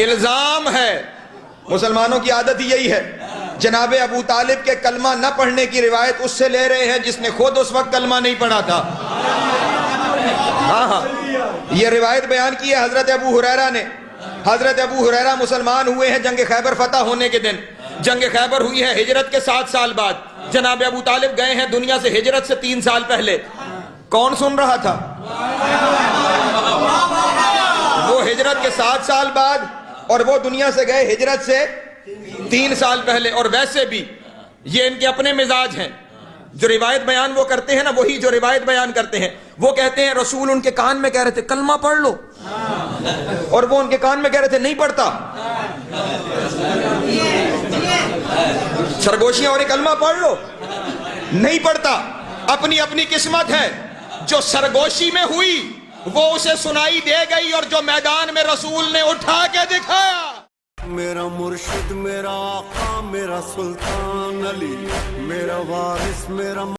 الزام ہے، مسلمانوں کی عادت ہی یہی ہے، جناب ابو طالب کے کلمہ نہ پڑھنے کی روایت اس سے لے رہے ہیں جس نے خود اس وقت کلمہ نہیں پڑھا تھا۔ ہاں یہ روایت بیان کی ہے حضرت ابو ہریرہ نے۔ حضرت ابو ہریرہ مسلمان ہوئے ہیں جنگ خیبر فتح ہونے کے دن، جنگ خیبر ہوئی ہے ہجرت کے 7 سال بعد، جناب ابو طالب گئے ہیں دنیا سے ہجرت سے 3 سال پہلے۔ کون سن رہا تھا؟ وہ ہجرت کے 7 سال بعد اور وہ دنیا سے گئے ہجرت سے 3 سال پہلے۔ اور ویسے بھی یہ ان کے اپنے مزاج ہیں، جو روایت بیان وہ کرتے ہیں نا، وہی جو روایت بیان کرتے ہیں، وہ کہتے ہیں رسول ان کے کان میں کہہ رہے تھے کلمہ پڑھ لو، اور وہ ان کے کان میں کہہ رہے تھے نہیں پڑھتا، سرگوشیاں اور کلمہ پڑھ لو، نہیں پڑھتا۔ اپنی اپنی قسمت ہے، جو سرگوشی میں ہوئی وہ اسے سنائی دے گئی، اور جو میدان میں رسول نے اٹھا کے دکھایا۔ میرا مرشد، میرا آقا، میرا سلطان علی، میرا وارث، میرا